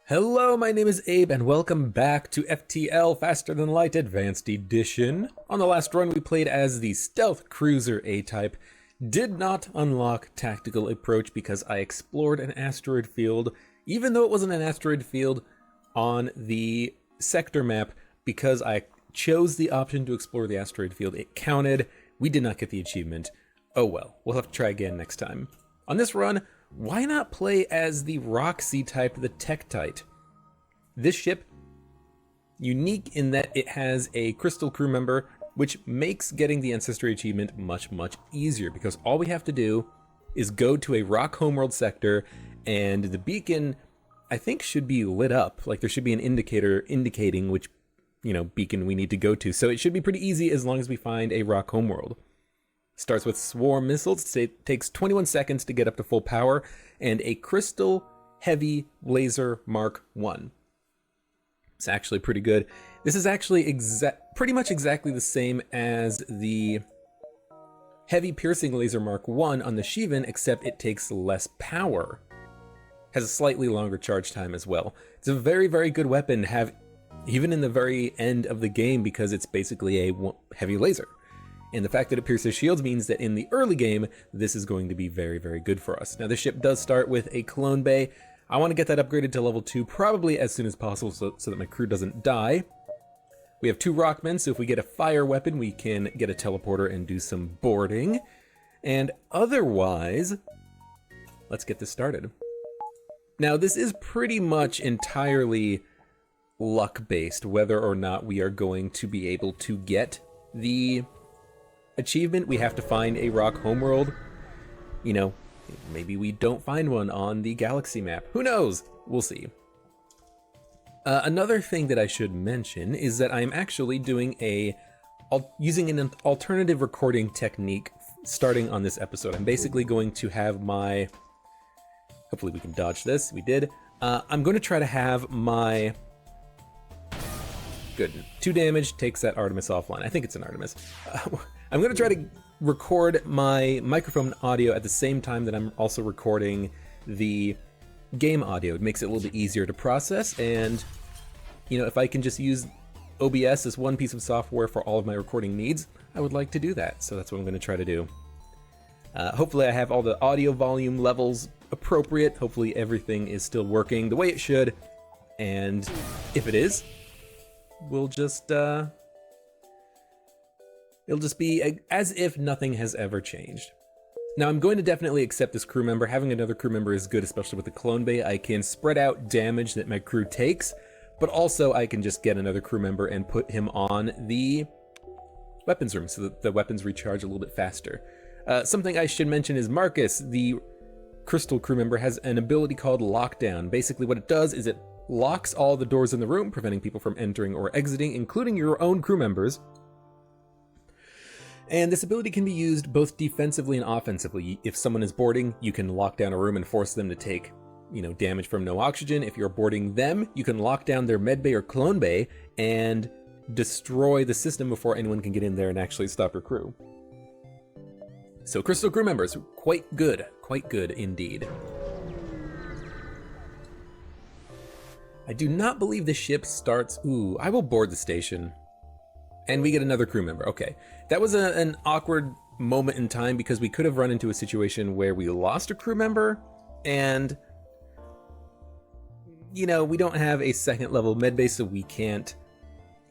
Hello, my name is Abe, and welcome back to FTL Faster Than Light Advanced Edition. On the last run, we played as the Stealth Cruiser A-Type. Did not unlock Tactical Approach because I explored an asteroid field, even though it wasn't an asteroid field on the sector map, because I chose the option to explore the asteroid field. It counted. We did not get the achievement. Oh well, we'll have to try again next time. On this run, why not play as the Roxy type, the Tektite? This ship, unique in that it has a crystal crew member, which makes getting the Ancestry achievement much easier, because all we have to do is go to a rock homeworld sector, and the beacon, I think, should be lit up. Like, there should be an indicator indicating which, beacon we need to go to. So it should be pretty easy as long as we find a rock homeworld. Starts with swarm missiles. It takes 21 seconds to get up to full power, and a crystal heavy laser Mark 1. It's actually pretty good. This is actually pretty much exactly the same as the heavy piercing laser Mark 1 on the Shivan, except it takes less power. Has a slightly longer charge time as well. It's a very good weapon to have even in the very end of the game, because it's basically a heavy laser. And the fact that it pierces shields means that in the early game, this is going to be very good for us. Now, this ship does start with a clone bay. I want to get that upgraded to level 2 probably as soon as possible so that my crew doesn't die. We have 2 rockmen, so if we get a fire weapon, we can get a teleporter and do some boarding. And otherwise, let's get this started. Now, this is pretty much entirely luck-based, whether or not we are going to be able to get the achievement. We have to find a rock homeworld. Maybe we don't find one on the galaxy map. Who knows? We'll see. Another thing that I should mention is that I'm actually doing using an alternative recording technique starting on this episode. I'm basically going to have hopefully we can dodge this. We did. I'm going to try to have my... Good. 2 damage takes that Artemis offline. I think it's an Artemis. I'm going to try to record my microphone audio at the same time that I'm also recording the game audio. It makes it a little bit easier to process, and if I can just use OBS as one piece of software for all of my recording needs, I would like to do that. So that's what I'm going to try to do. Hopefully I have all the audio volume levels appropriate. Hopefully everything is still working the way it should, and if it is, we'll just it'll just be as if nothing has ever changed. Now, I'm going to definitely accept this crew member. Having another crew member is good, especially with the clone bay. I can spread out damage that my crew takes, but also I can just get another crew member and put him on the weapons room so that the weapons recharge a little bit faster. Something I should mention is Marcus, the crystal crew member, has an ability called Lockdown. Basically what it does is it locks all the doors in the room, preventing people from entering or exiting, including your own crew members. And this ability can be used both defensively and offensively. If someone is boarding, you can lock down a room and force them to take, damage from no oxygen. If you're boarding them, you can lock down their med bay or clone bay and destroy the system before anyone can get in there and actually stop your crew. So crystal crew members, quite good indeed. I do not believe the ship starts... Ooh, I will board the station. And we get another crew member. Okay. That was an awkward moment in time because we could have run into a situation where we lost a crew member and, we don't have a second level medbay, so we can't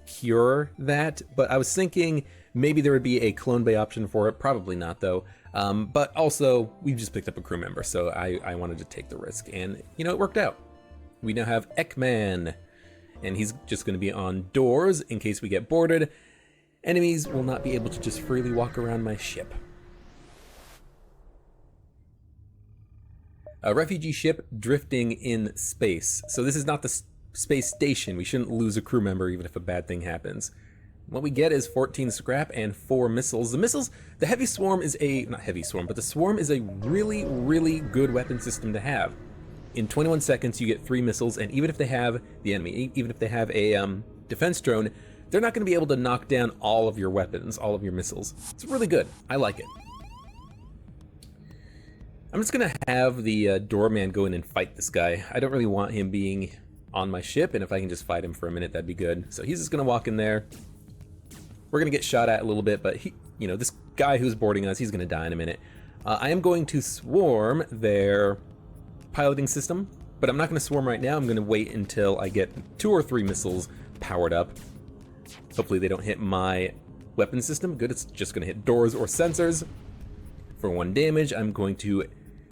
cure that. But I was thinking maybe there would be a clone bay option for it. Probably not, though. But also, we just picked up a crew member, so I wanted to take the risk. And, it worked out. We now have Ekman, and he's just going to be on doors in case we get boarded. Enemies will not be able to just freely walk around my ship. A refugee ship drifting in space. So this is not the space station. We shouldn't lose a crew member even if a bad thing happens. What we get is 14 scrap and 4 missiles. The heavy swarm is not heavy swarm, but the swarm is a really good weapon system to have. In 21 seconds, you get 3 missiles, and even if they have even if they have a defense drone, they're not going to be able to knock down all of your weapons, all of your missiles. It's really good. I like it. I'm just gonna have the doorman go in and fight this guy. I don't really want him being on my ship, and if I can just fight him for a minute, that'd be good. So he's just gonna walk in there. We're gonna get shot at a little bit, but he, you know, this guy who's boarding us, he's gonna die in a minute. I am going to swarm their piloting system, but I'm not gonna swarm right now. I'm gonna wait until I get 2 or 3 missiles powered up. Hopefully they don't hit my weapon system. Good, it's just gonna hit doors or sensors. For 1 damage, I'm going to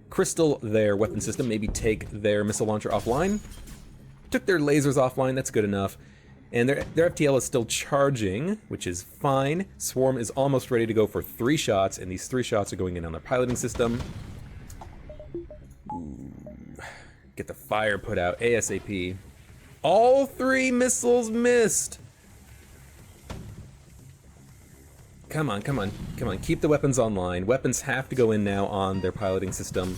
crystal their weapon system, maybe take their missile launcher offline. Took their lasers offline, that's good enough. And their FTL is still charging, which is fine. Swarm is almost ready to go for 3 shots, and these 3 shots are going in on their piloting system. Ooh. Get the fire put out ASAP. All 3 missiles missed! Come on, come on, come on, keep the weapons online. Weapons have to go in now on their piloting system.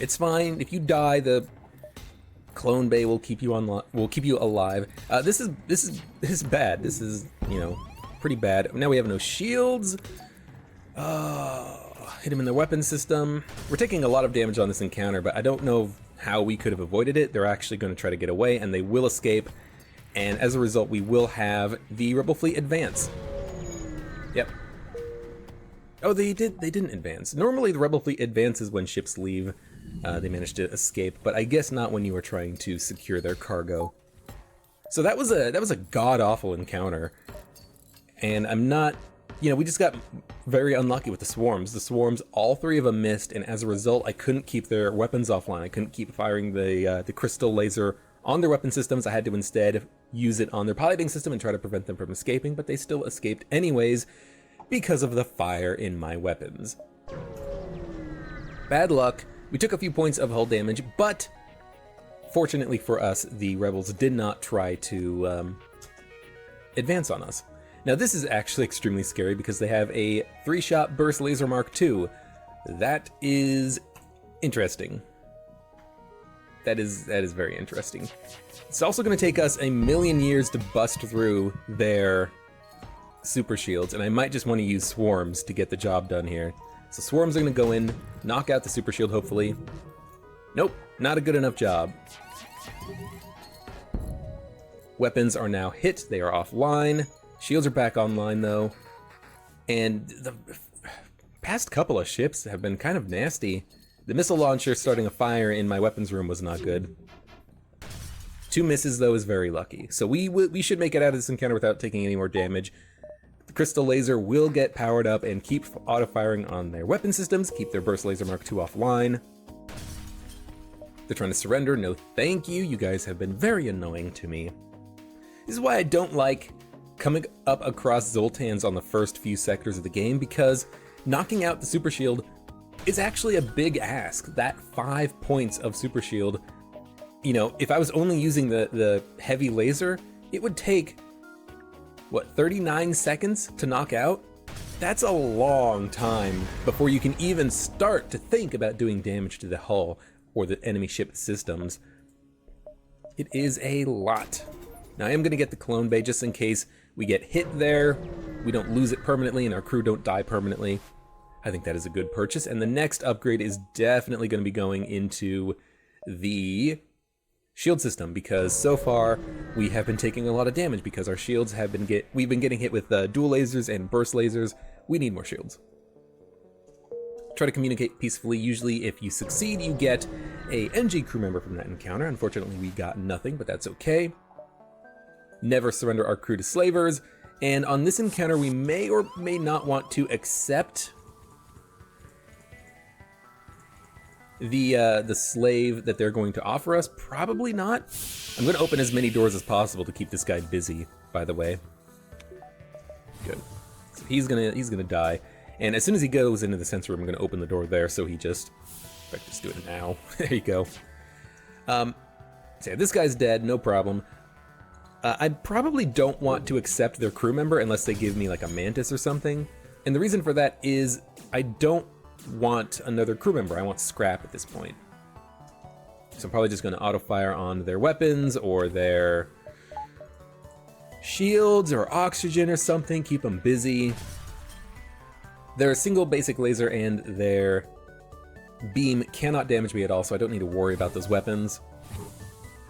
It's fine, if you die, the clone bay will keep you alive. This is bad. This is, you know, pretty bad. Now we have no shields. Hit him in the weapon system. We're taking a lot of damage on this encounter, but I don't know how we could have avoided it. They're actually going to try to get away, and they will escape. And as a result, we will have the Rebel fleet advance. Yep. Oh, they didn't advance. Normally the Rebel fleet advances when ships leave. They managed to escape, but I guess not when you were trying to secure their cargo. So that was a god-awful encounter. And I'm not, you know, we just got very unlucky with the swarms. The swarms, all 3 of them missed, and as a result, I couldn't keep their weapons offline. I couldn't keep firing the crystal laser on their weapon systems. I had to instead use it on their piloting system and try to prevent them from escaping, but they still escaped anyways because of the fire in my weapons. Bad luck. We took a few points of hull damage, but fortunately for us, the rebels did not try to advance on us. Now this is actually extremely scary because they have a 3-shot burst laser Mark II. That is interesting. That is very interesting. It's also going to take us a million years to bust through their super shields, and I might just want to use swarms to get the job done here. So swarms are going to go in, knock out the super shield hopefully. Nope, not a good enough job. Weapons are now hit, they are offline. Shields are back online though. And the past couple of ships have been kind of nasty. The missile launcher starting a fire in my weapons room was not good. 2 misses though is very lucky. So we should make it out of this encounter without taking any more damage. The crystal laser will get powered up and keep auto-firing on their weapon systems, keep their burst laser Mark II offline. They're trying to surrender, no thank you. You guys have been very annoying to me. This is why I don't like coming up across Zoltans on the first few sectors of the game, because knocking out the super shield is actually a big ask. That 5 points of super shield, you know, if I was only using the heavy laser, it would take, what, 39 seconds to knock out? That's a long time before you can even start to think about doing damage to the hull or the enemy ship systems. It is a lot. Now I am going to get the clone bay just in case we get hit there, we don't lose it permanently, and our crew don't die permanently. I think that is a good purchase, and the next upgrade is definitely going to be going into the shield system, because so far we have been taking a lot of damage because our shields have been we've been getting hit with dual lasers and burst lasers. We need more shields. Try to communicate peacefully. Usually if you succeed, you get a NG crew member from that encounter. Unfortunately, we got nothing, but that's okay. Never surrender our crew to slavers, and on this encounter we may or may not want to accept the slave that they're going to offer us. Probably not. I'm going to open as many doors as possible to keep this guy busy, by the way. Good. So he's gonna die, and as soon as he goes into the sensor room, I'm going to open the door there, so he just... in fact, just do it now. There you go. So yeah, this guy's dead, no problem. I probably don't want to accept their crew member unless they give me like a mantis or something. And the reason for that is I don't want another crew member. I want scrap at this point. So I'm probably just going to auto-fire on their weapons or their shields or oxygen or something. Keep them busy. Their single basic laser and their beam cannot damage me at all, so I don't need to worry about those weapons.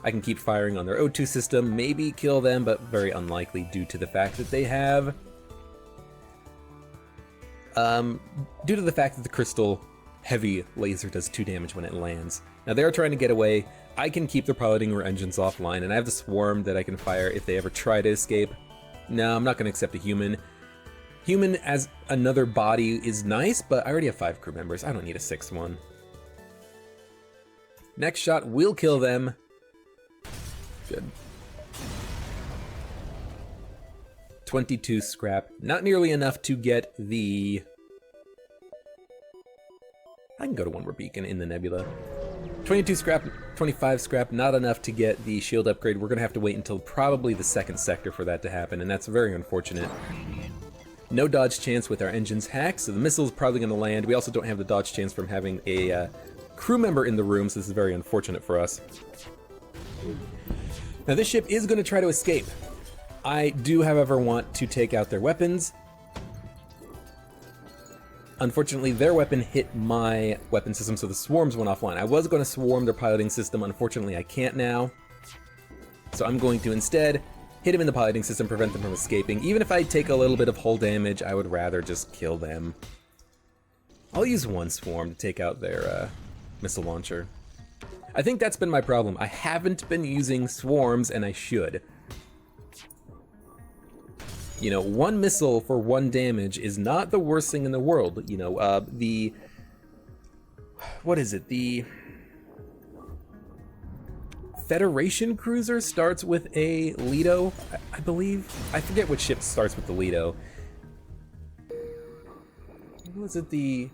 I can keep firing on their O2 system, maybe kill them, but very unlikely due to the fact that they have... due to the fact that the crystal heavy laser does 2 damage when it lands. Now they're trying to get away. I can keep their piloting engines offline, and I have the swarm that I can fire if they ever try to escape. No, I'm not going to accept a human. Human as another body is nice, but I already have 5 crew members. I don't need a 6th one. Next shot will kill them. Good. 22 scrap. Not nearly enough to get the... I can go to one more beacon in the nebula. 22 scrap, 25 scrap, not enough to get the shield upgrade. We're going to have to wait until probably the 2nd sector for that to happen, and that's very unfortunate. No dodge chance with our engines hacked, so the missile's probably going to land. We also don't have the dodge chance from having a crew member in the room, so this is very unfortunate for us. Now this ship is going to try to escape. I do, however, want to take out their weapons. Unfortunately, their weapon hit my weapon system, so the swarms went offline. I was going to swarm their piloting system. Unfortunately, I can't now. So I'm going to instead hit him in the piloting system, prevent them from escaping. Even if I take a little bit of hull damage, I would rather just kill them. I'll use one swarm to take out their missile launcher. I think that's been my problem. I haven't been using swarms, and I should. You know, 1 missile for 1 damage is not the worst thing in the world. You know, what is it? The Federation cruiser starts with a Lido, I believe. I forget which ship starts with the Lido. Was it the...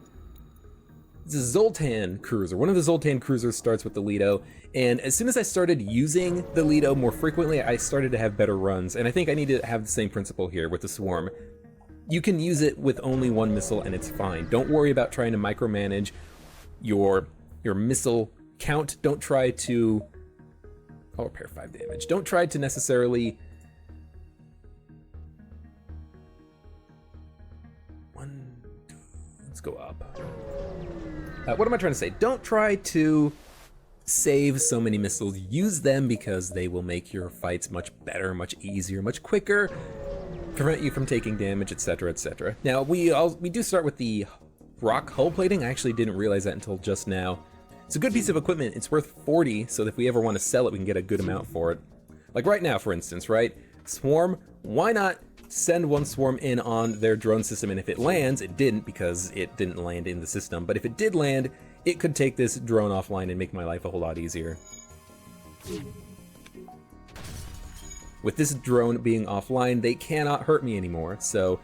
It's a Zoltan cruiser. One of the Zoltan cruisers starts with the Lido, and as soon as I started using the Lido more frequently, I started to have better runs, and I think I need to have the same principle here with the Swarm. You can use it with only 1 missile and it's fine. Don't worry about trying to micromanage your missile count. Don't try to... I'll repair 5 damage. Don't try to necessarily... 1, 2, let's go up. What am I trying to say? Don't try to save so many missiles. Use them because they will make your fights much better, much easier, much quicker, prevent you from taking damage, etc., etc. Now, we do start with the rock hull plating. I actually didn't realize that until just now. It's a good piece of equipment. It's worth 40, so if we ever want to sell it, we can get a good amount for it. Like right now, for instance, right? Swarm, why not send 1 swarm in on their drone system, and if it lands, it didn't because it didn't land in the system, but if it did land, it could take this drone offline and make my life a whole lot easier. With this drone being offline, they cannot hurt me anymore, so,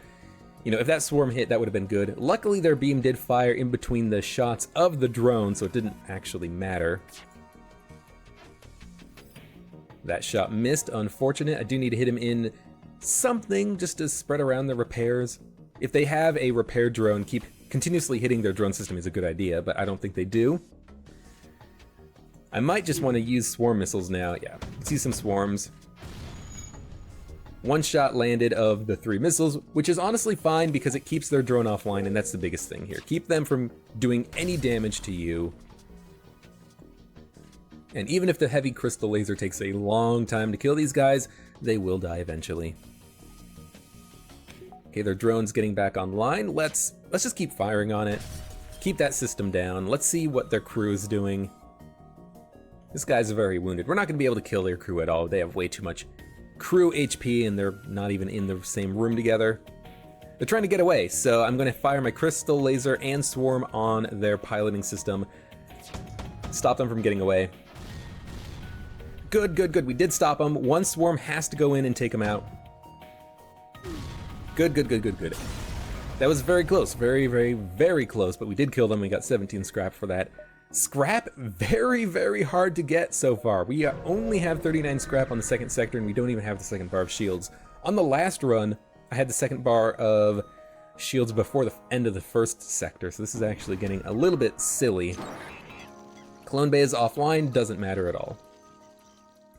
you know, if that swarm hit, that would have been good. Luckily, their beam did fire in between the shots of the drone, so it didn't actually matter. That shot missed, unfortunate. I do need to hit him in something just to spread around the repairs. If they have a repair drone, keep continuously hitting their drone system is a good idea, but I don't think they do. I might just want to use swarm missiles now. Yeah, let's use some swarms. 1 shot landed of the 3 missiles, which is honestly fine because it keeps their drone offline, and that's the biggest thing here. Keep them from doing any damage to you. And even if the heavy crystal laser takes a long time to kill these guys, they will die eventually. Okay, their drone's getting back online. Let's just keep firing on it. Keep that system down. Let's see what their crew is doing. This guy's very wounded. We're not going to be able to kill their crew at all. They have way too much crew HP, and they're not even in the same room together. They're trying to get away, so I'm going to fire my crystal laser and swarm on their piloting system. Stop them from getting away. Good, good, good. We did stop them. 1 swarm has to go in and take them out. Good, good, good, good, good. That was very close. Very, very, very close, but we did kill them. We got 17 scrap for that. Scrap, very, very hard to get so far. We only have 39 scrap on the 2nd sector, and we don't even have the 2nd bar of shields. On the last run, I had the 2nd bar of shields before the end of the 1st sector, so this is actually getting a little bit silly. Clone Bay is offline, doesn't matter at all.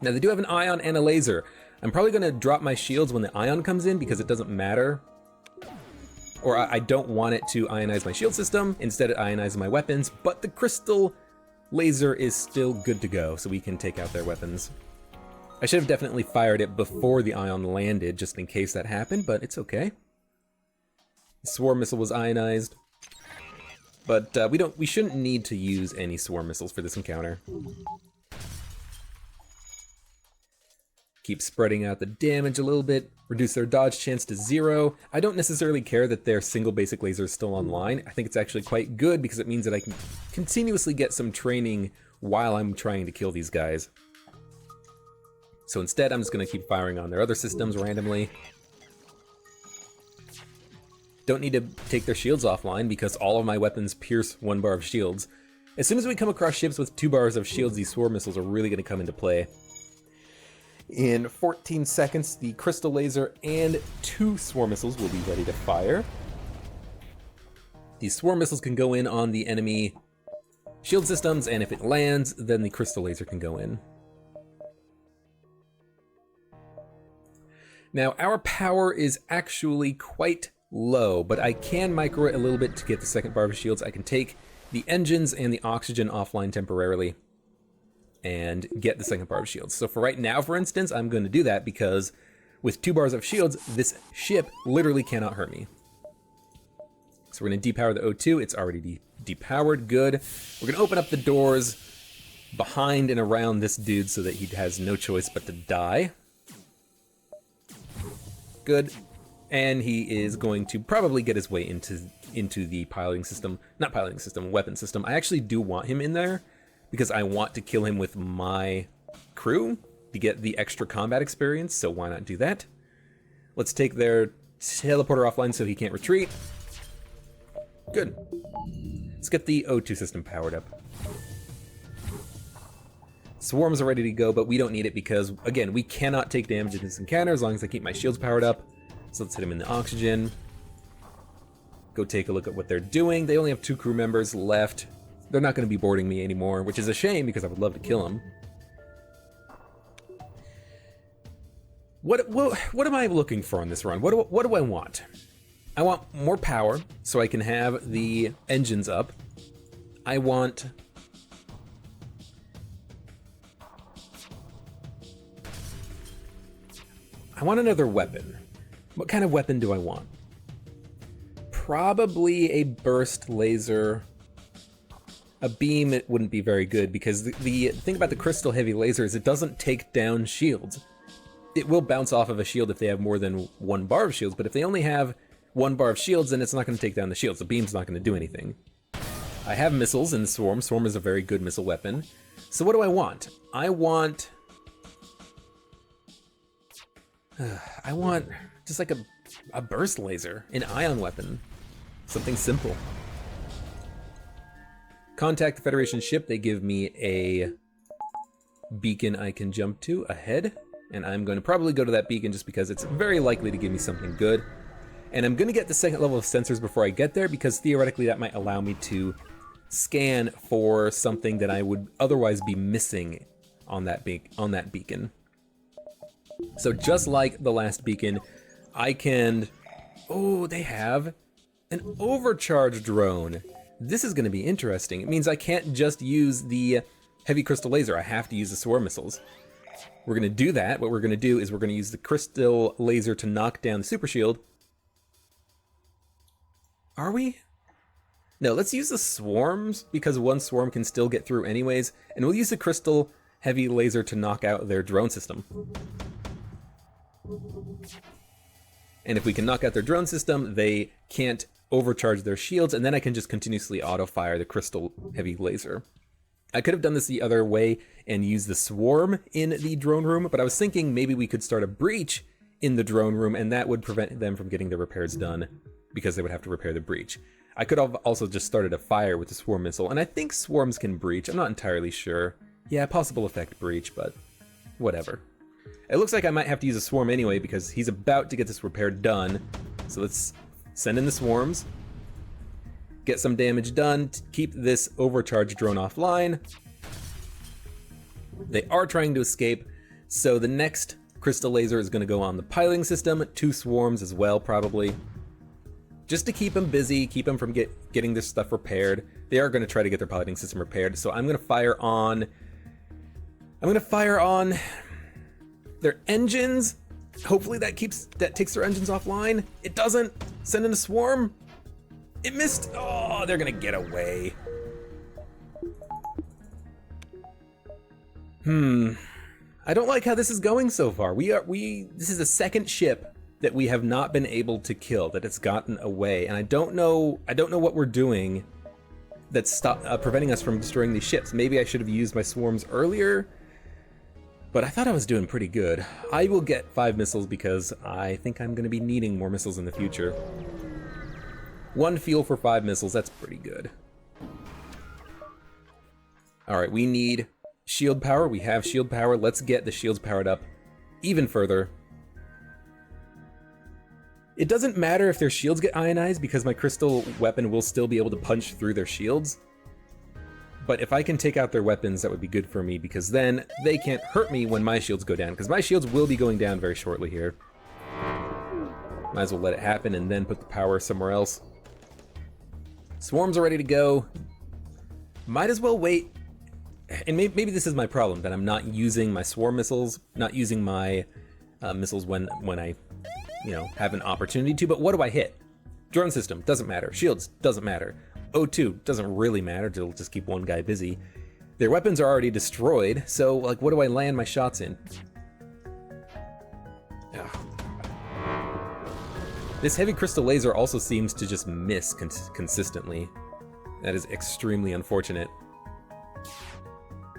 Now, they do have an ion and a laser. I'm probably going to drop my shields when the ion comes in because it doesn't matter. Or I don't want it to ionize my shield system. Instead, it ionizes my weapons. But the crystal laser is still good to go, so we can take out their weapons. I should have definitely fired it before the ion landed, just in case that happened, but it's okay. The swarm missile was ionized, but we shouldn't need to use any swarm missiles for this encounter. Keep spreading out the damage a little bit, reduce their dodge chance to 0. I don't necessarily care that their single basic laser is still online. I think it's actually quite good because it means that I can continuously get some training while I'm trying to kill these guys. So instead, I'm just going to keep firing on their other systems randomly. Don't need to take their shields offline because all of my weapons pierce 1 bar of shields. As soon as we come across ships with 2 bars of shields, these swarm missiles are really going to come into play. In 14 seconds, the crystal laser and 2 swarm missiles will be ready to fire. These swarm missiles can go in on the enemy shield systems, and if it lands, then the crystal laser can go in. Now, our power is actually quite low, but I can micro it a little bit to get the second bar of shields. I can take the engines and the oxygen offline temporarily and get the second bar of shields. So for right now, for instance, I'm going to do that because with 2 bars of shields, this ship literally cannot hurt me. So we're going to depower the O2. It's already depowered. Good. We're going to open up the doors behind and around this dude so that he has no choice but to die. Good. And he is going to probably get his way into the piloting system. Not piloting system, weapon system. I actually do want him in there because I want to kill him with my crew to get the extra combat experience, so why not do that? Let's take their teleporter offline so he can't retreat. Good. Let's get the O2 system powered up. Swarms are ready to go, but we don't need it because, again, we cannot take damage in this encounter as long as I keep my shields powered up. So let's hit him in the oxygen. Go take a look at what they're doing. They only have 2 crew members left. They're not going to be boarding me anymore, which is a shame because I would love to kill them. What am I looking for on this run? What do I want? I want more power so I can have the engines up. I want another weapon. What kind of weapon do I want? Probably a burst laser. A beam, it wouldn't be very good because the thing about the crystal heavy laser is it doesn't take down shields. It will bounce off of a shield if they have more than 1 bar of shields, but if they only have 1 bar of shields, then it's not going to take down the shields. The beam's not going to do anything. I have missiles in Swarm. Swarm is a very good missile weapon. So what do I want? I want just like a burst laser, an ion weapon, something simple. Contact the Federation ship. They give me a beacon I can jump to ahead, and I'm going to probably go to that beacon just because it's very likely to give me something good. And I'm going to get the 2nd level of sensors before I get there because theoretically that might allow me to scan for something that I would otherwise be missing on that beacon. So just like the last beacon, I can... Oh, they have an overcharge drone. This is going to be interesting. It means I can't just use the heavy crystal laser. I have to use the swarm missiles. We're going to do that. What we're going to do is we're going to use the crystal laser to knock down the super shield. Are we? No, let's use the swarms because 1 swarm can still get through anyways. And we'll use the crystal heavy laser to knock out their drone system. And if we can knock out their drone system, they can't overcharge their shields, and then I can just continuously auto-fire the crystal heavy laser. I could have done this the other way and used the swarm in the drone room, but I was thinking maybe we could start a breach in the drone room, and that would prevent them from getting their repairs done because they would have to repair the breach. I could have also just started a fire with the swarm missile, and I think swarms can breach. I'm not entirely sure. Yeah, possible effect breach, but whatever. It looks like I might have to use a swarm anyway because he's about to get this repair done. So let's send in the swarms, get some damage done, to keep this overcharged drone offline. They are trying to escape, so the next crystal laser is going to go on the piloting system, 2 swarms as well probably. Just to keep them busy, keep them from getting this stuff repaired. They are going to try to get their piloting system repaired, so I'm going to fire on... their engines. Hopefully that takes their engines offline. It doesn't. Send in a swarm. It missed. Oh, they're going to get away. I don't like how this is going so far. This is the second ship that we have not been able to kill, that it's gotten away, and I don't know what we're doing that's preventing us from destroying these ships. Maybe I should have used my swarms earlier, but I thought I was doing pretty good. I will get 5 missiles because I think I'm going to be needing more missiles in the future. 1 fuel for 5 missiles, that's pretty good. Alright, we need shield power. We have shield power. Let's get the shields powered up even further. It doesn't matter if their shields get ionized because my crystal weapon will still be able to punch through their shields. But if I can take out their weapons, that would be good for me because then they can't hurt me when my shields go down, because my shields will be going down very shortly here. Might as well let it happen and then put the power somewhere else. Swarms are ready to go. Might as well wait. And maybe this is my problem, that I'm not using my swarm missiles, not using my missiles when I, have an opportunity to. But what do I hit? Drone system, doesn't matter. Shields, doesn't matter. O2, doesn't really matter, it'll just keep one guy busy. Their weapons are already destroyed, so, like, what do I land my shots in? Ugh. This heavy crystal laser also seems to just miss consistently. That is extremely unfortunate.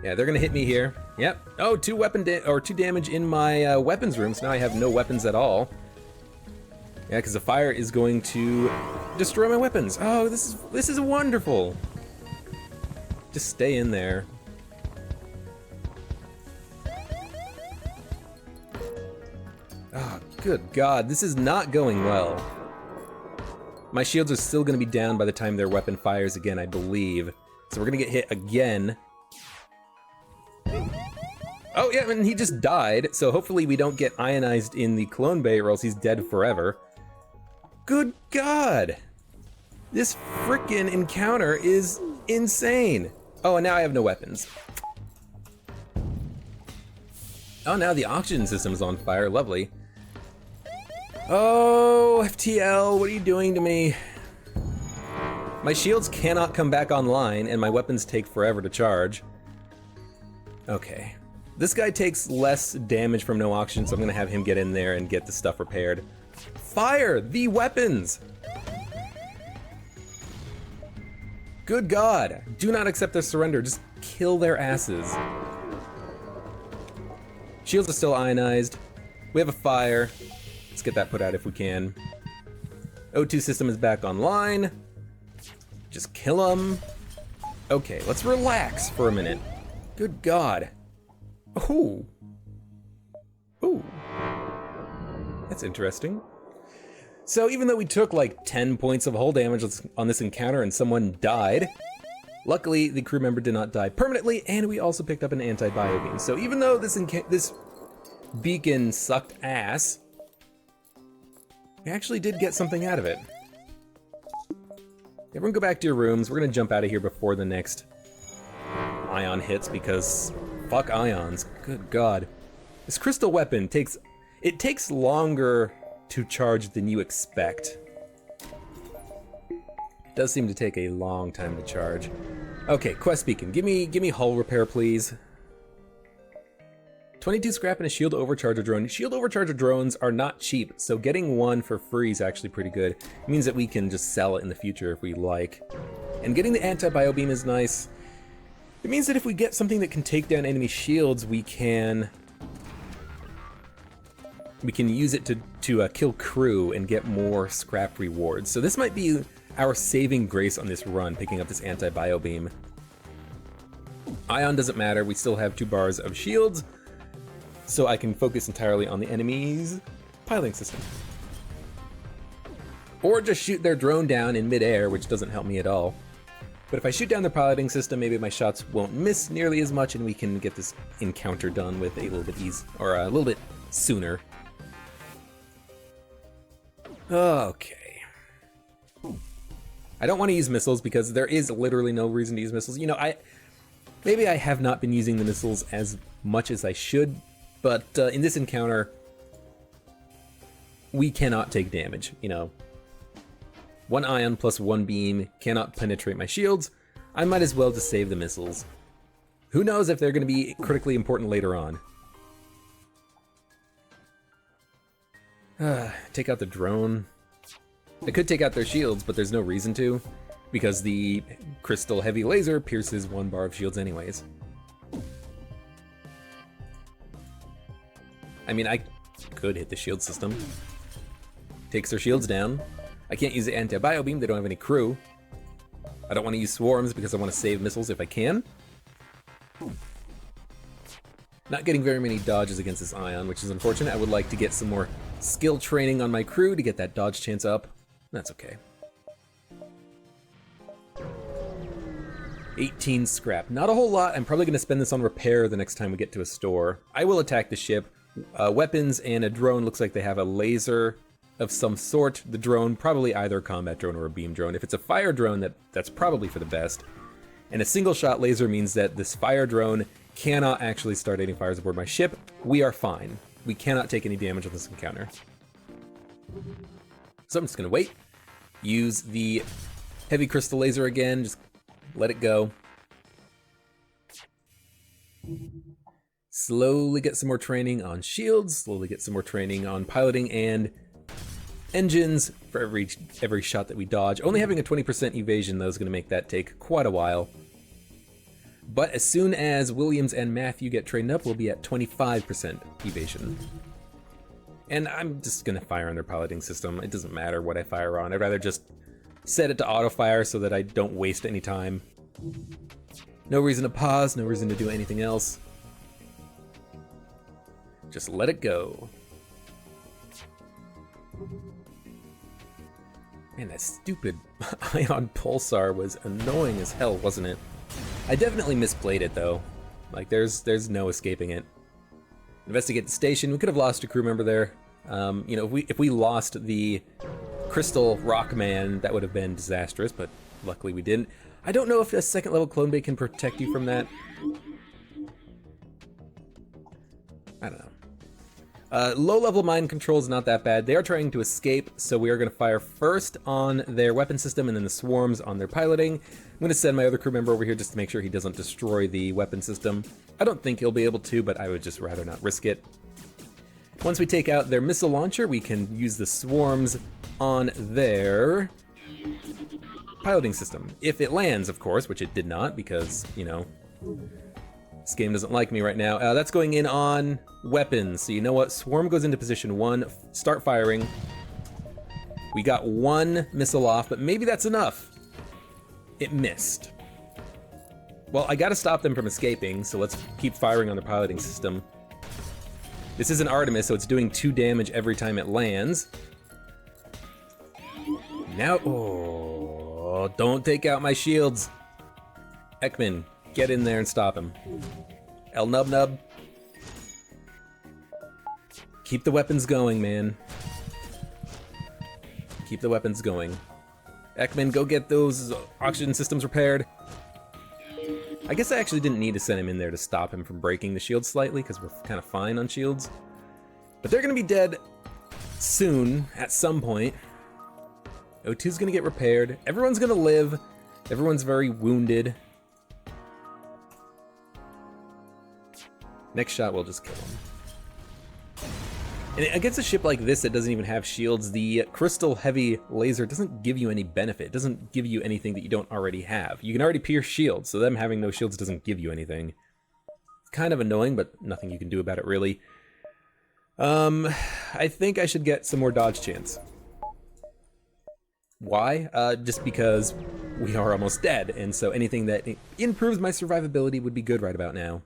Yeah, they're gonna hit me here. Yep. Oh, 2 damage in my weapons room, so now I have no weapons at all. Yeah, because the fire is going to destroy my weapons. Oh, this is wonderful. Just stay in there. Oh, good God, this is not going well. My shields are still gonna be down by the time their weapon fires again, I believe. So we're gonna get hit again. Oh yeah, and he just died, so hopefully we don't get ionized in the clone bay or else he's dead forever. Good God! This frickin' encounter is insane! Oh, and now I have no weapons. Oh, now the oxygen system's on fire, lovely. Oh, FTL, what are you doing to me? My shields cannot come back online, and my weapons take forever to charge. Okay. This guy takes less damage from no oxygen, so I'm gonna have him get in there and get the stuff repaired. Fire the weapons! Good God! Do not accept their surrender, just kill their asses. Shields are still ionized. We have a fire. Let's get that put out if we can. O2 system is back online. Just kill them. Okay, let's relax for a minute. Good God. Oh. Ooh. That's interesting. So even though we took like 10 points of hull damage on this encounter and someone died, luckily the crew member did not die permanently, and we also picked up an anti-bio beam. So even though this beacon sucked ass, we actually did get something out of it. Everyone go back to your rooms. We're gonna jump out of here before the next ion hits because fuck ions. Good God. This crystal weapon takes longer to charge than you expect. It does seem to take a long time to charge. Okay, quest beacon. Give me hull repair, please. 22 scrap and a shield overcharger drone. Shield overcharger drones are not cheap, so getting one for free is actually pretty good. It means that we can just sell it in the future if we like. And getting the anti-bio beam is nice. It means that if we get something that can take down enemy shields, we can use it to kill crew and get more scrap rewards. So this might be our saving grace on this run, picking up this anti-bio beam. Ion doesn't matter, we still have 2 bars of shields, so I can focus entirely on the enemy's piloting system. Or just shoot their drone down in midair, which doesn't help me at all. But if I shoot down their piloting system, maybe my shots won't miss nearly as much and we can get this encounter done with a little bit a little bit sooner. Okay. I don't want to use missiles because there is literally no reason to use missiles. You know, maybe I have not been using the missiles as much as I should, but in this encounter, we cannot take damage, you know. 1 ion plus 1 beam cannot penetrate my shields. I might as well just save the missiles. Who knows if they're going to be critically important later on. Take out the drone. I could take out their shields, but there's no reason to, because the crystal heavy laser pierces 1 bar of shields anyways. I mean, I could hit the shield system. Takes their shields down. I can't use the anti-bio beam, they don't have any crew. I don't want to use swarms because I want to save missiles if I can. Not getting very many dodges against this ion, which is unfortunate. I would like to get some more skill training on my crew to get that dodge chance up. That's okay. 18 scrap. Not a whole lot. I'm probably going to spend this on repair the next time we get to a store. I will attack the ship. Weapons and a drone looks like they have a laser of some sort. The drone, probably either a combat drone or a beam drone. If it's a fire drone, that's probably for the best. And a single shot laser means that this fire drone cannot actually start any fires aboard my ship. We are fine. We cannot take any damage on this encounter. So I'm just gonna wait. Use the heavy crystal laser again, just let it go. Slowly get some more training on shields, slowly get some more training on piloting and engines for every shot that we dodge. Only having a 20% evasion though is gonna make that take quite a while. But as soon as Williams and Matthew get trained up, we'll be at 25% evasion. And I'm just gonna fire on their piloting system. It doesn't matter what I fire on. I'd rather just set it to auto fire so that I don't waste any time. No reason to pause, no reason to do anything else. Just let it go. Man, that stupid ion pulsar was annoying as hell, wasn't it? I definitely misplayed it though. Like there's no escaping it. Investigate the station. We could have lost a crew member there. You know, if we lost the Crystal Rockman, that would have been disastrous, but luckily we didn't. I don't know if a second level clone bay can protect you from that. I don't know. Low-level mind control is not that bad. They are trying to escape, so we are going to fire first on their weapon system and then the swarms on their piloting. I'm going to send my other crew member over here just to make sure he doesn't destroy the weapon system. I don't think he'll be able to, but I would just rather not risk it. Once we take out their missile launcher, we can use the swarms on their piloting system. If it lands, of course, which it did not because, you know, this game doesn't like me right now. That's going in on weapons. So you know what? Swarm goes into position 1. Start firing. We got 1 missile off, but maybe that's enough. It missed. Well, I gotta stop them from escaping, so let's keep firing on their piloting system. This is an Artemis, so it's doing 2 damage every time it lands. Now, oh, don't take out my shields. Ekman, get in there and stop him. El Nub Nub. Keep the weapons going, man. Keep the weapons going. Ekman, go get those oxygen systems repaired. I guess I actually didn't need to send him in there to stop him from breaking the shield slightly, because we're kind of fine on shields. But they're going to be dead soon, at some point. O2's going to get repaired. Everyone's going to live. Everyone's very wounded. Next shot, we'll just kill him. And against a ship like this that doesn't even have shields, the crystal heavy laser doesn't give you any benefit. It doesn't give you anything that you don't already have. You can already pierce shields, so them having no shields doesn't give you anything. It's kind of annoying, but nothing you can do about it, really. I think I should get some more dodge chance. Why? Just because we are almost dead, and so anything that improves my survivability would be good right about now.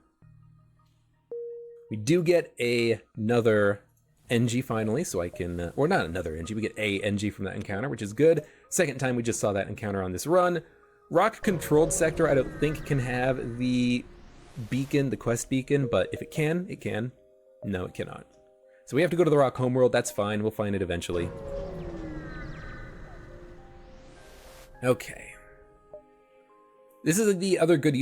We do get another NG finally, so I can, or not another NG, we get a NG from that encounter, which is good. Second time we just saw that encounter on this run. Rock-controlled sector I don't think can have the beacon, the quest beacon, but if it can, it can. No, it cannot. So we have to go to the Rock homeworld, that's fine, we'll find it eventually. Okay. This is the other good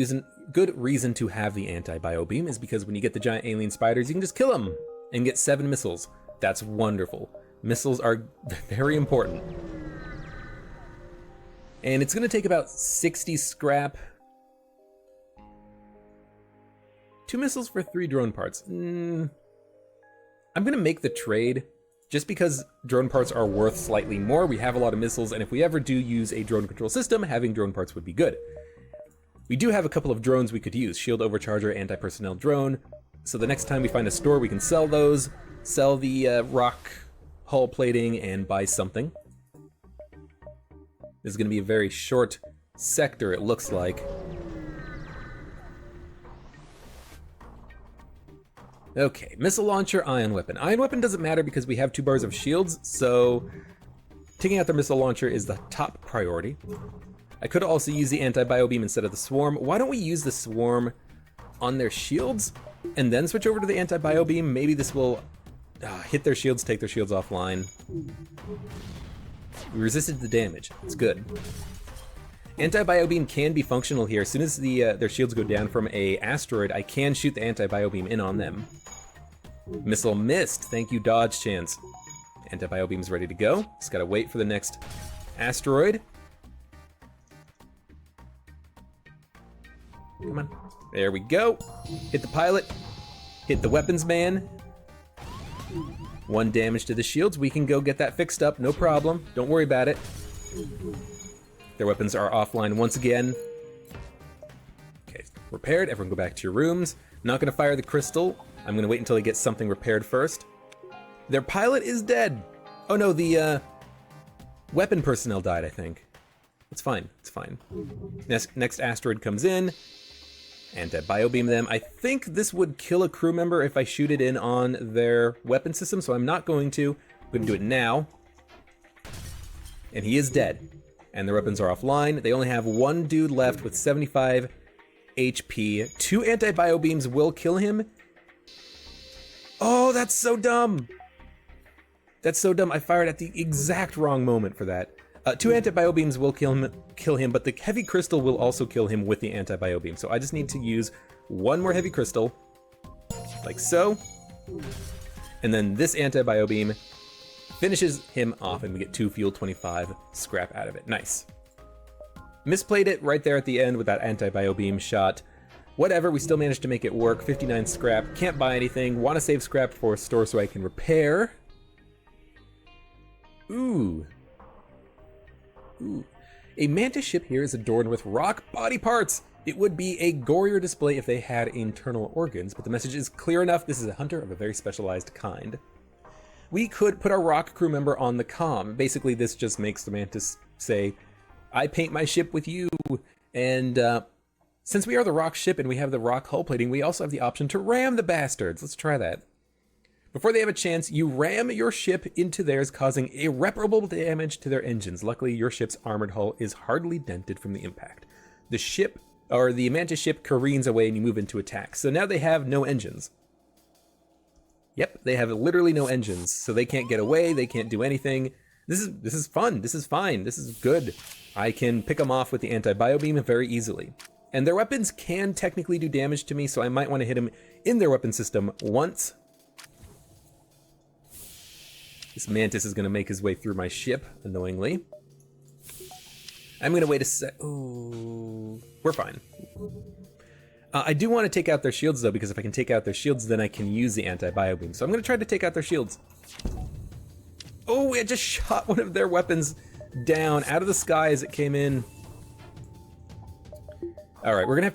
reason to have the anti-bio beam is because when you get the giant alien spiders, you can just kill them and get 7 missiles. That's wonderful. Missiles are very important. And it's going to take about 60 scrap. 2 missiles for 3 drone parts. I'm going to make the trade just because drone parts are worth slightly more. We have a lot of missiles, and if we ever do use a drone control system, having drone parts would be good. We do have a couple of drones we could use. Shield overcharger, anti-personnel drone. So the next time we find a store, we can sell those, sell the rock hull plating, and buy something. This is going to be a very short sector, it looks like. Okay, missile launcher, ion weapon. Ion weapon doesn't matter because we have 2 bars of shields, so taking out their missile launcher is the top priority. I could also use the anti-bio beam instead of the swarm. Why don't we use the swarm on their shields and then switch over to the anti-bio beam? Maybe this will hit their shields, take their shields offline. We resisted the damage. It's good. Anti-bio beam can be functional here. As soon as their shields go down from a asteroid, I can shoot the anti-bio beam in on them. Missile missed. Thank you, dodge chance. Anti-bio beam's ready to go. Just gotta wait for the next asteroid. Come on. There we go. Hit the pilot. Hit the weapons man. 1 damage to the shields. We can go get that fixed up. No problem. Don't worry about it. Their weapons are offline once again. Okay, repaired. Everyone go back to your rooms. Not going to fire the crystal. I'm going to wait until they get something repaired first. Their pilot is dead. Oh no, the weapon personnel died, I think. It's fine. It's fine. Next asteroid comes in. Anti-bio beam them. I think this would kill a crew member if I shoot it in on their weapon system, so I'm not going to. I'm going to do it now. And he is dead. And their weapons are offline. They only have 1 dude left with 75 HP. 2 anti-bio beams will kill him. Oh, that's so dumb. That's so dumb. I fired at the exact wrong moment for that. 2 anti-bio beams will kill him, but the heavy crystal will also kill him with the anti-bio beam. So I just need to use 1 more heavy crystal, like so. And then this anti-bio beam finishes him off, and we get 2 fuel 25 scrap out of it. Nice. Misplayed it right there at the end with that anti-bio beam shot. Whatever, we still managed to make it work. 59 scrap, can't buy anything. Want to save scrap for a store so I can repair. Ooh. Ooh. A mantis ship here is adorned with rock body parts. It would be a gorier display if they had internal organs, but the message is clear enough. This is a hunter of a very specialized kind. We could put our rock crew member on the comm. Basically, this just makes the mantis say, I paint my ship with you. And since we are the rock ship and we have the rock hull plating, we also have the option to ram the bastards. Let's try that. Before they have a chance, you ram your ship into theirs, causing irreparable damage to their engines. Luckily, your ship's armored hull is hardly dented from the impact. The ship, or the mantis ship, careens away and you move into attack. So now they have no engines. Yep, they have literally no engines, so they can't get away, they can't do anything. This is fun, this is fine, this is good. I can pick them off with the anti-bio beam very easily. And their weapons can technically do damage to me, so I might want to hit them in their weapon system once. This mantis is going to make his way through my ship, annoyingly. I'm going to wait a sec. Ooh, we're fine. I do want to take out their shields, though, because if I can take out their shields, then I can use the anti-bio beam. So I'm going to try to take out their shields. Oh, it just shot one of their weapons down out of the sky as it came in. All right, we're going to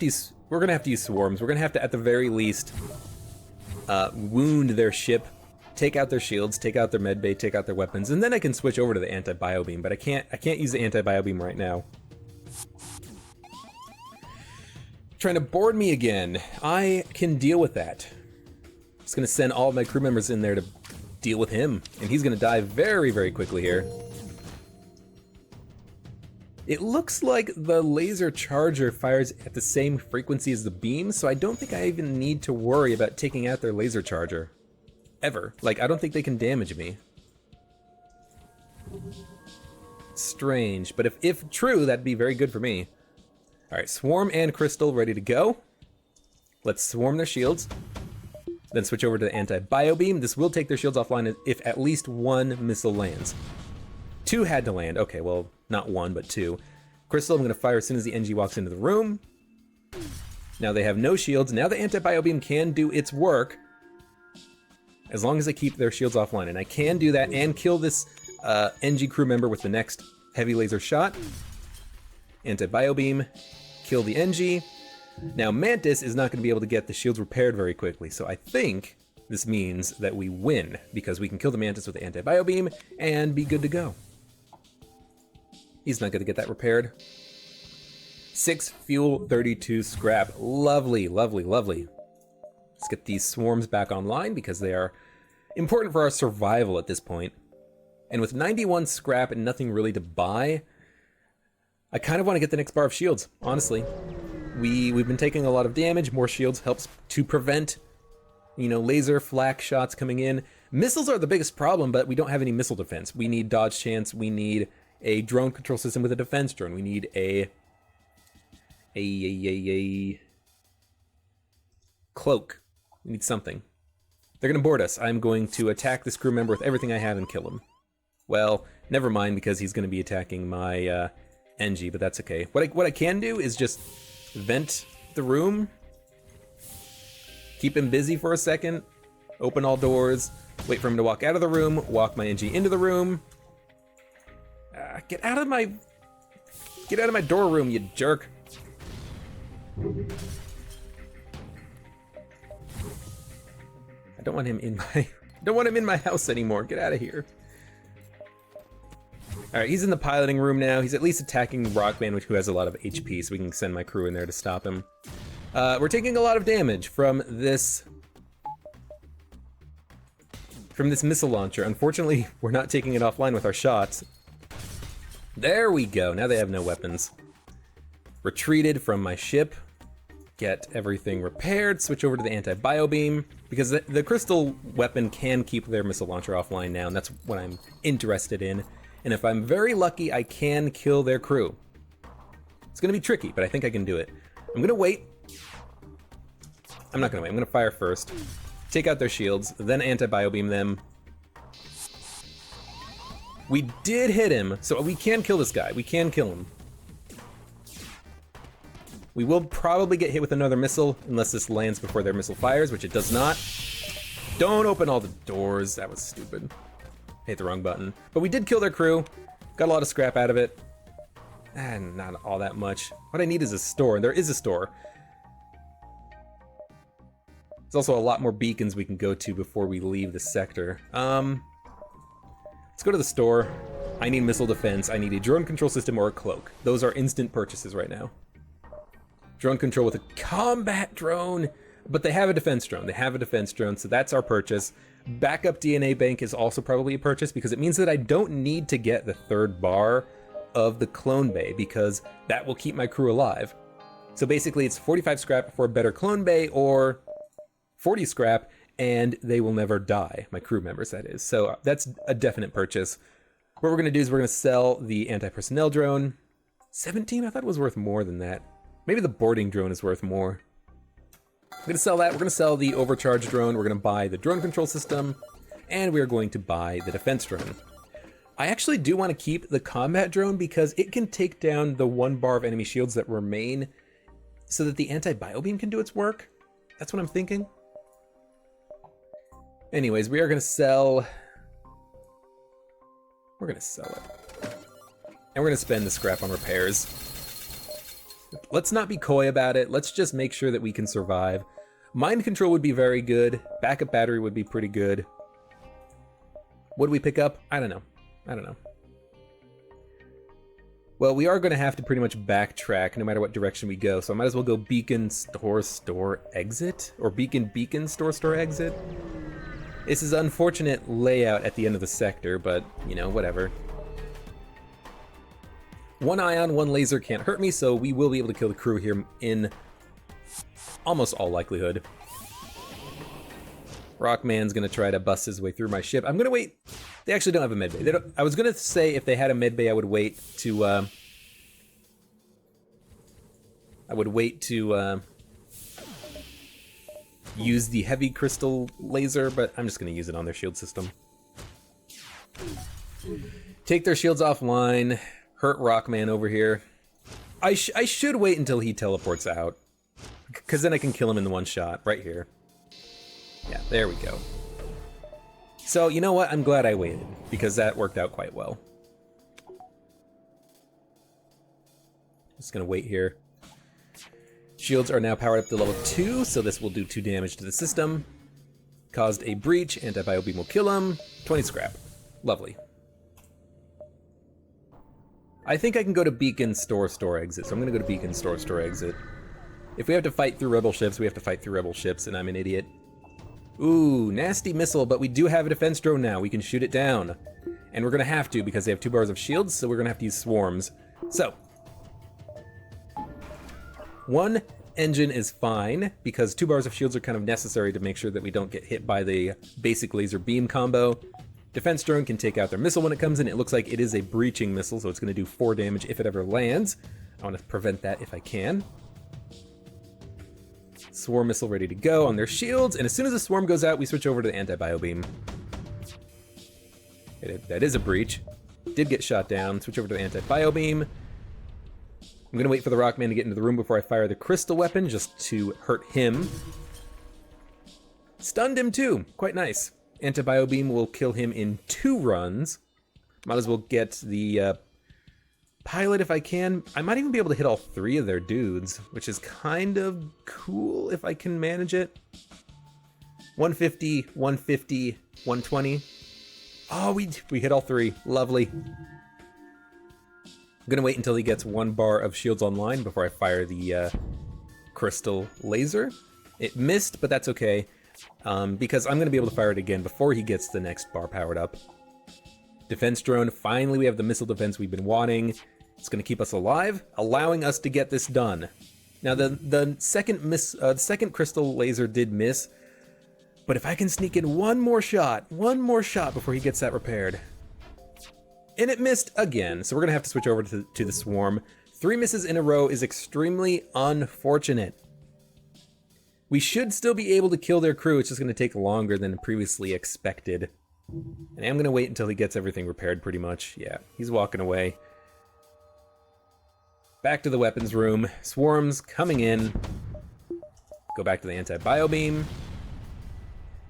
have to use swarms. We're going to have to, at the very least, wound their ship, take out their shields, take out their medbay, take out their weapons, and then I can switch over to the anti-bio beam. But I can't use the anti-bio beam right now. Trying to board me again. I can deal with that. Just gonna send all of my crew members in there to deal with him, and he's gonna die very, very quickly here. It looks like the laser charger fires at the same frequency as the beam, so I don't think I even need to worry about taking out their laser charger. Ever. Like, I don't think they can damage me. strange, but if true, that'd be very good for me. All right, Swarm and Crystal ready to go. Let's swarm their shields, then switch over to the anti-bio beam. This will take their shields offline if at least one missile lands. 2 had to land. Okay, well, not 1, but 2. Crystal, I'm gonna fire as soon as the NG walks into the room. Now they have no shields. Now the anti-bio beam can do its work as long as they keep their shields offline. And I can do that and kill this NG crew member with the next heavy laser shot. Anti-bio beam, kill the NG. Now Mantis is not going to be able to get the shields repaired very quickly, so I think this means that we win, because we can kill the Mantis with the anti-bio beam and be good to go. He's not going to get that repaired. 6 fuel, 32 scrap. Lovely, lovely, lovely. Let's get these swarms back online because they are important for our survival at this point. And with 91 scrap and nothing really to buy, I kind of want to get the next bar of shields, honestly. We've been taking a lot of damage. More shields helps to prevent, you know, laser flak shots coming in. Missiles are the biggest problem, but we don't have any missile defense. We need dodge chance. We need a drone control system with a defense drone. We need a cloak. We need something. They're gonna board us. I'm going to attack this crew member with everything I have and kill him. Well, never mind, because he's gonna be attacking my NG, but that's okay. What I can do is just vent the room, keep him busy for a second, open all doors, wait for him to walk out of the room, walk my NG into the room. Get out of my door room, you jerk. I don't want him in my house anymore. Get out of here. All right, he's in the piloting room now. He's at least attacking Rockman, who has a lot of HP, so we can send my crew in there to stop him. We're taking a lot of damage from this missile launcher. Unfortunately, we're not taking it offline with our shots. There we go. Now they have no weapons. Retreated from my ship. Get everything repaired. Switch over to the anti-bio beam, because the crystal weapon can keep their missile launcher offline now, and that's what I'm interested in. And if I'm very lucky, I can kill their crew. It's gonna be tricky, but I think I can do it. I'm gonna wait. I'm not gonna wait, I'm gonna fire first. Take out their shields, then anti-bio beam them. We did hit him, so we can kill this guy. We can kill him. We will probably get hit with another missile, unless this lands before their missile fires, which it does not. Don't open all the doors, that was stupid. Hit the wrong button. But we did kill their crew. Got a lot of scrap out of it. And not all that much. What I need is a store, and there is a store. There's also a lot more beacons we can go to before we leave the sector. Let's go to the store. I need missile defense. I need a drone control system or a cloak. Those are instant purchases right now. Drone control with a combat drone. But they have a defense drone. They have a defense drone, so that's our purchase. Backup DNA bank is also probably a purchase, because it means that I don't need to get the 3rd bar of the clone bay, because that will keep my crew alive. So basically it's 45 scrap for a better clone bay, or 40 scrap, and they will never die. My crew members, that is. So that's a definite purchase. What we're gonna do is we're gonna sell the anti-personnel drone. 17? I thought it was worth more than that. Maybe the boarding drone is worth more. We're gonna sell that. We're gonna sell the overcharge drone. We're gonna buy the drone control system, and we're going to buy the defense drone. I actually do want to keep the combat drone because it can take down the 1 bar of enemy shields that remain, so that the anti-bio beam can do its work. That's what I'm thinking. Anyways, we are gonna sell. We're gonna sell it, and we're gonna spend the scrap on repairs. Let's not be coy about it. Let's just make sure that we can survive. Mind control would be very good. Backup battery would be pretty good. What do we pick up? I don't know. I don't know. Well, we are going to have to pretty much backtrack no matter what direction we go, so I might as well go beacon, store, exit? Or beacon, store, exit? This is an unfortunate layout at the end of the sector, but, you know, whatever. 1 ion, 1 laser can't hurt me, so we will be able to kill the crew here in almost all likelihood. Rockman's gonna try to bust his way through my ship. I'm gonna wait They actually don't have a medbay. They don't, I was gonna say if they had a medbay, I would wait to use the heavy crystal laser, but I'm just gonna use it on their shield system. Take their shields offline. Hurt Rockman over here. I should wait until he teleports out, because then I can kill him in the one shot right here. Yeah, there we go. So, you know what? I'm glad I waited, because that worked out quite well. Just gonna wait here. Shields are now powered up to level 2, so this will do 2 damage to the system. Caused a breach, anti-bio beam will kill him. 20 scrap. Lovely. I think I can go to Beacon Store exit, so I'm gonna go to Beacon Store exit. If we have to fight through rebel ships, we have to fight through rebel ships, and I'm an idiot. Ooh, nasty missile, but we do have a defense drone now. We can shoot it down. And we're gonna have to, because they have 2 bars of shields, so we're gonna have to use swarms. So, 1 engine is fine, because 2 bars of shields are kind of necessary to make sure that we don't get hit by the basic laser beam combo. Defense drone can take out their missile when it comes in. It looks like it is a breaching missile, so it's going to do 4 damage if it ever lands. I want to prevent that if I can. Swarm missile ready to go on their shields, and as soon as the swarm goes out, we switch over to the anti-bio beam. That is a breach. Did get shot down. Switch over to the anti-bio beam. I'm going to wait for the Rockman to get into the room before I fire the crystal weapon, just to hurt him. Stunned him too. Quite nice. Anti-bio beam will kill him in 2 runs. Might as well get the pilot if I can. I might even be able to hit all 3 of their dudes, which is kind of cool if I can manage it. 150, 150, 120. Oh, we hit all 3. Lovely. I'm gonna wait until he gets 1 bar of shields online before I fire the crystal laser. It missed, but that's okay. Because I'm going to be able to fire it again before he gets the next bar powered up. Defense drone, finally we have the missile defense we've been wanting. It's going to keep us alive, allowing us to get this done. Now the second crystal laser did miss, but if I can sneak in one more shot before he gets that repaired. And it missed again, so we're going to have to switch over to the swarm. 3 misses in a row is extremely unfortunate. We should still be able to kill their crew, it's just going to take longer than previously expected. And I'm going to wait until he gets everything repaired pretty much. Yeah, he's walking away. Back to the weapons room. Swarms coming in. Go back to the anti-bio beam.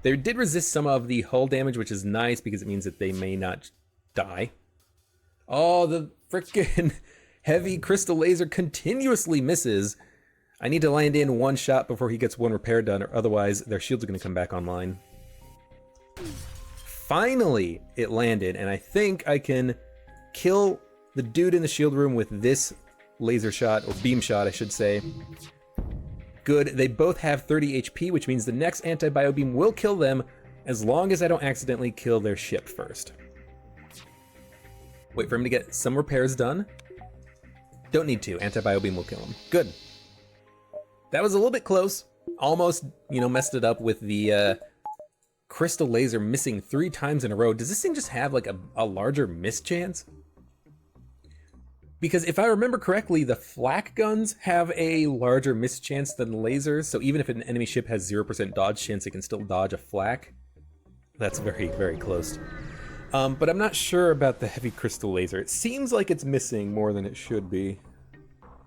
They did resist some of the hull damage, which is nice because it means that they may not die. Oh, the frickin' heavy crystal laser continuously misses. I need to land in 1 shot before he gets 1 repair done, or otherwise their shields are going to come back online. Finally, it landed, and I think I can kill the dude in the shield room with this laser shot, or beam shot, I should say. Good. They both have 30 HP, which means the next anti-bio beam will kill them, as long as I don't accidentally kill their ship first. Wait for him to get some repairs done. Don't need to. Anti-bio beam will kill him. Good. That was a little bit close. Almost, messed it up with the crystal laser missing 3 times in a row. Does this thing just have like a larger miss chance? Because if I remember correctly, the flak guns have a larger miss chance than lasers. So even if an enemy ship has 0% dodge chance, it can still dodge a flak. That's very, very close. But I'm not sure about the heavy crystal laser. It seems like it's missing more than it should be.